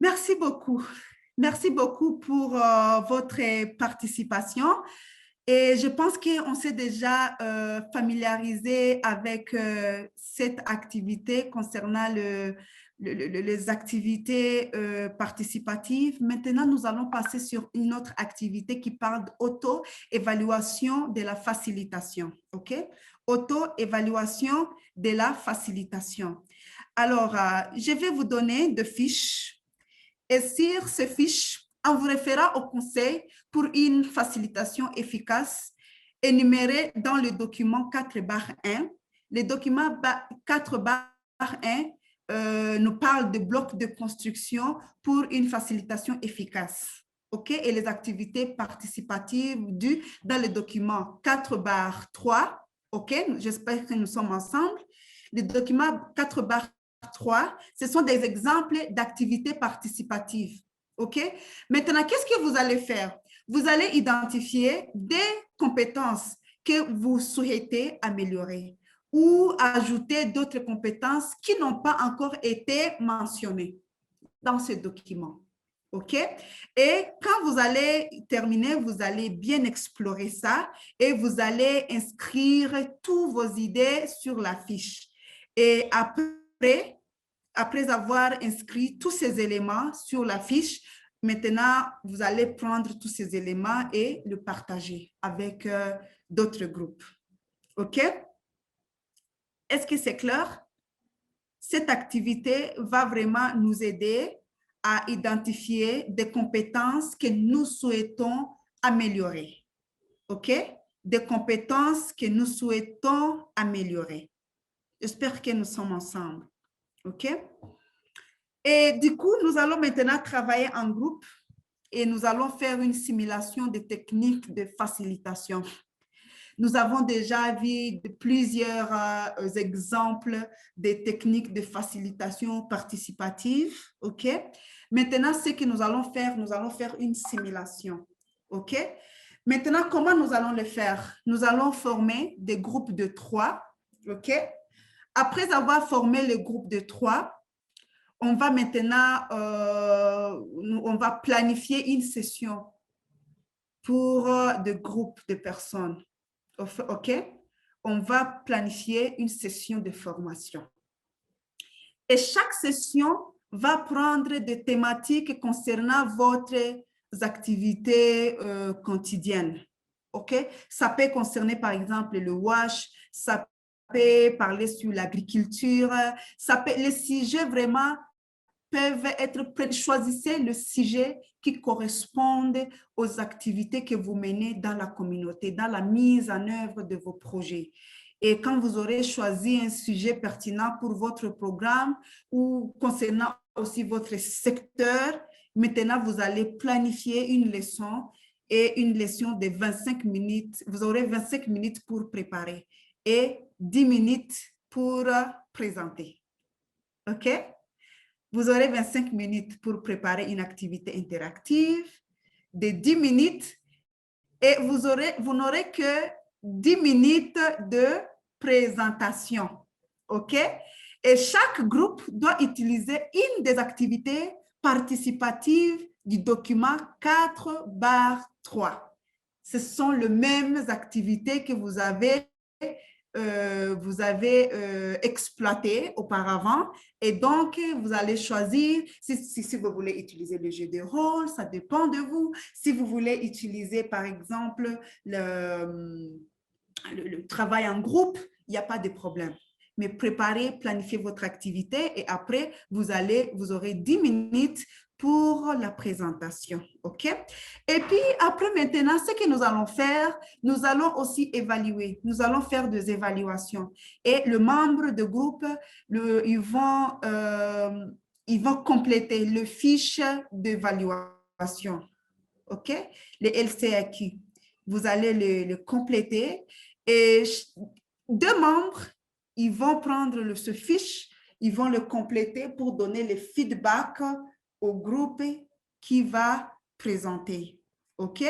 Merci beaucoup. Merci beaucoup pour votre participation. Et je pense qu'on s'est déjà familiarisé avec cette activité concernant les activités participatives. Maintenant, nous allons passer sur une autre activité qui parle d'auto-évaluation de la facilitation. OK? Auto-évaluation de la facilitation. Alors, je vais vous donner deux fiches. Et sur ces fiches, on vous référera au conseil pour une facilitation efficace énuméré dans le document 4/1. Le document 4/1 nous parle de blocs de construction pour une facilitation efficace. OK? Et les activités participatives dues dans le document 4/3. OK? J'espère que nous sommes ensemble. Le document 4/3, ce sont des exemples d'activités participatives. OK? Maintenant, qu'est-ce que vous allez faire? Vous allez identifier des compétences que vous souhaitez améliorer ou ajouter d'autres compétences qui n'ont pas encore été mentionnées dans ce document. OK? Et quand vous allez terminer, vous allez bien explorer ça et vous allez inscrire toutes vos idées sur la fiche. Et après avoir inscrit tous ces éléments sur la fiche, maintenant, vous allez prendre tous ces éléments et le partager avec d'autres groupes. OK? Est-ce que c'est clair? Cette activité va vraiment nous aider à identifier des compétences que nous souhaitons améliorer. OK? Des compétences que nous souhaitons améliorer. J'espère que nous sommes ensemble. OK? Et du coup, nous allons maintenant travailler en groupe et nous allons faire une simulation des techniques de facilitation. Nous avons déjà vu plusieurs exemples des techniques de facilitation participative. OK? Maintenant, ce que nous allons faire une simulation. OK? Maintenant, comment nous allons le faire? Nous allons former des groupes de 3. OK? Après avoir formé le groupe de 3, on va maintenant on va planifier une session pour des groupes de personnes. OK? On va planifier une session de formation. Et chaque session va prendre des thématiques concernant votre activités quotidiennes. OK? Ça peut concerner, par exemple, le WASH, ça peut parler sur l'agriculture, les sujets vraiment peuvent être, choisissez le sujet qui correspond aux activités que vous menez dans la communauté, dans la mise en œuvre de vos projets. Et quand vous aurez choisi un sujet pertinent pour votre programme ou concernant aussi votre secteur, maintenant vous allez planifier une leçon et une leçon de 25 minutes. Vous aurez 25 minutes pour préparer et 10 minutes pour présenter. OK? Vous aurez 25 minutes pour préparer une activité interactive de 10 minutes et vous n'aurez que 10 minutes de présentation. OK? Et chaque groupe doit utiliser une des activités participatives du document 4/3. Ce sont les mêmes activités que vous avez exploité auparavant. Et donc, vous allez choisir si vous voulez utiliser le jeu de rôle, ça dépend de vous. Si vous voulez utiliser, par exemple, le travail en groupe, il n'y a pas de problème. Mais préparez, planifiez votre activité et après, vous aurez 10 minutes pour la présentation. OK? Et puis, après maintenant, ce que nous allons faire, nous allons aussi évaluer. Nous allons faire des évaluations. Et le membre de groupe, ils vont compléter le fiche d'évaluation. OK? Le LCAQ. Vous allez le compléter. Et 2 membres, ils vont prendre ce fiche, ils vont le compléter pour donner le feedback au groupe qui va présenter. OK?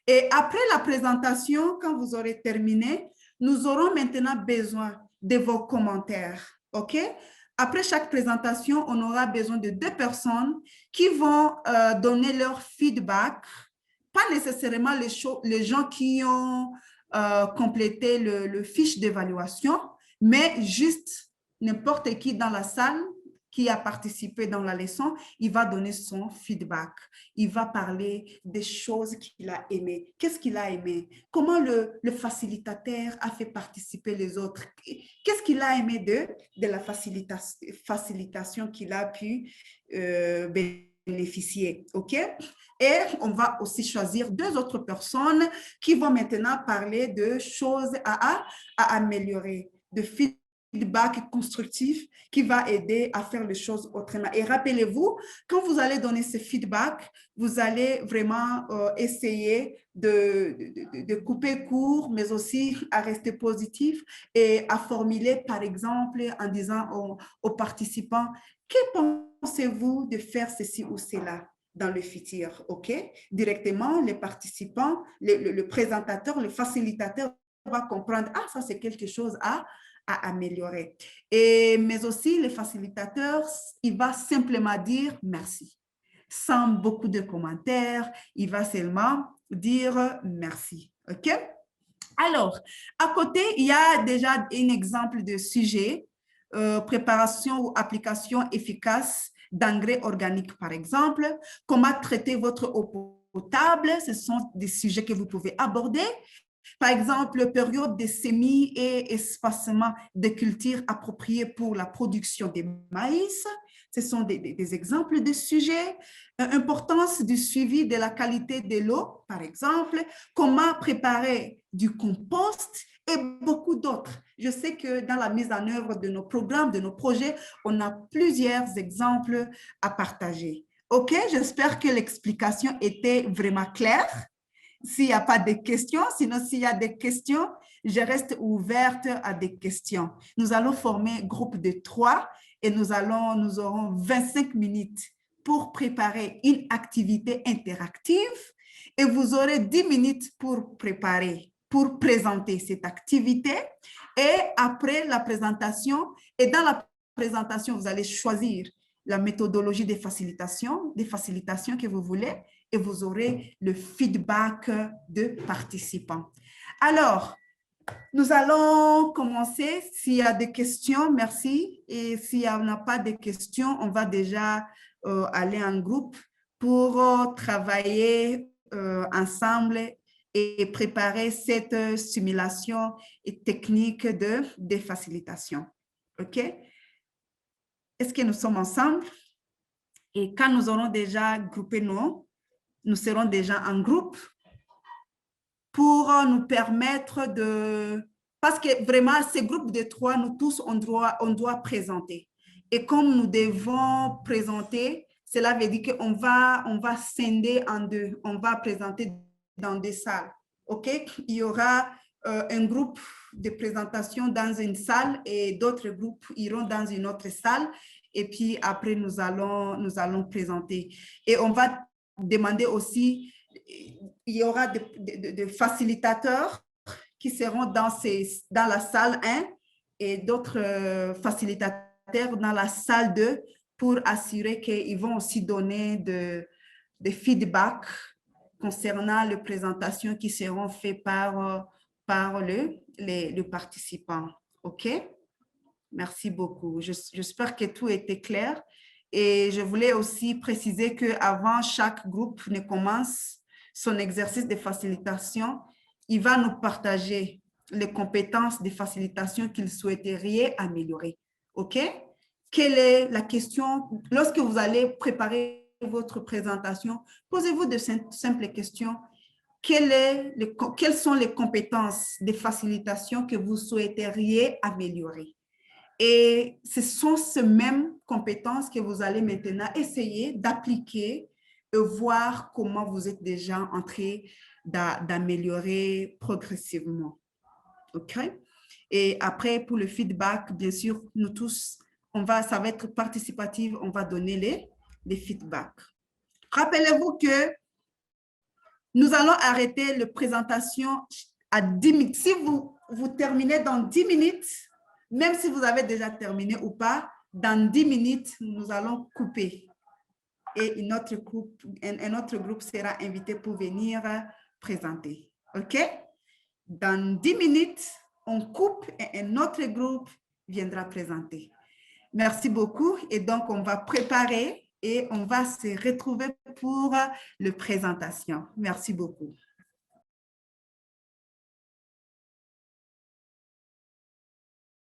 Et après la présentation, quand vous aurez terminé, nous aurons maintenant besoin de vos commentaires. OK? Après chaque présentation, on aura besoin de 2 personnes qui vont donner leur feedback, pas nécessairement les gens qui ont complété le fiche d'évaluation, mais juste n'importe qui dans la salle qui a participé dans la leçon, il va donner son feedback. Il va parler des choses qu'il a aimées. Qu'est-ce qu'il a aimé? Comment le facilitateur a fait participer les autres? Qu'est-ce qu'il a aimé de la facilitation qu'il a pu bénéficier? OK? Et on va aussi choisir 2 autres personnes qui vont maintenant parler de choses à améliorer, de feedback constructif qui va aider à faire les choses autrement. Et rappelez-vous, quand vous allez donner ce feedback, vous allez vraiment essayer de couper court, mais aussi à rester positif et à formuler, par exemple, en disant aux participants, que pensez-vous de faire ceci ou cela dans le futur, OK? Directement, les participants, le présentateur, le facilitateur va comprendre, ah, ça c'est quelque chose à améliorer. Mais aussi, le facilitateur, il va simplement dire merci. Sans beaucoup de commentaires, il va seulement dire merci. OK? Alors, à côté, il y a déjà un exemple de sujet, préparation ou application efficace d'engrais organiques, par exemple. Comment traiter votre eau potable, ce sont des sujets que vous pouvez aborder. Par exemple, période de semis et espacement de cultures appropriées pour la production des maïs. Ce sont des exemples de sujets. Importance du suivi de la qualité de l'eau, par exemple. Comment préparer du compost et beaucoup d'autres. Je sais que dans la mise en œuvre de nos programmes, de nos projets, on a plusieurs exemples à partager. OK, j'espère que l'explication était vraiment claire. S'il n'y a pas de questions, sinon s'il y a des questions, je reste ouverte à des questions. Nous allons former un groupe de 3 et nous aurons 25 minutes pour préparer une activité interactive et vous aurez 10 minutes pour présenter cette activité. Et après la présentation, et dans la présentation, vous allez choisir la méthodologie des facilitations que vous voulez et vous aurez le feedback de participants. Alors, nous allons commencer. S'il y a des questions, merci. Et s'il n'y en a pas de questions, on va déjà aller en groupe pour travailler ensemble et préparer cette simulation et technique de facilitation. OK? Est-ce que nous sommes ensemble? Et quand nous aurons déjà groupé nous serons déjà en groupe pour nous permettre de... Parce que vraiment, ces groupes de 3, nous tous, on doit présenter. Et comme nous devons présenter, cela veut dire qu'on va scinder en 2. On va présenter dans 2 salles. OK? Il y aura un groupe de présentation dans une salle et d'autres groupes iront dans une autre salle. Et puis après, nous allons présenter. Et on va demander aussi, il y aura des facilitateurs qui seront dans la salle 1 et d'autres facilitateurs dans la salle 2 pour assurer qu'ils vont aussi donner des feedbacks concernant les présentations qui seront faites par les participants. OK? Merci beaucoup. J'espère que tout était clair. Et je voulais aussi préciser qu'avant chaque groupe ne commence son exercice de facilitation, il va nous partager les compétences de facilitation qu'il souhaiterait améliorer. OK? Quelle est la question? Lorsque vous allez préparer votre présentation, posez-vous de simples questions. Quelles sont les compétences de facilitation que vous souhaiteriez améliorer? Et ce sont ces mêmes compétences que vous allez maintenant essayer d'appliquer et voir comment vous êtes déjà en train d'améliorer progressivement. OK? Et après, pour le feedback, bien sûr, nous tous, ça va être participatif, on va donner les feedbacks. Rappelez-vous que nous allons arrêter la présentation à 10 minutes. Si vous terminez dans 10 minutes, même si vous avez déjà terminé ou pas, Dans 10 minutes, nous allons couper. Et un autre groupe sera invité pour venir présenter. OK? Dans 10 minutes, on coupe et un autre groupe viendra présenter. Merci beaucoup. Et donc, on va préparer et on va se retrouver pour la présentation. Merci beaucoup.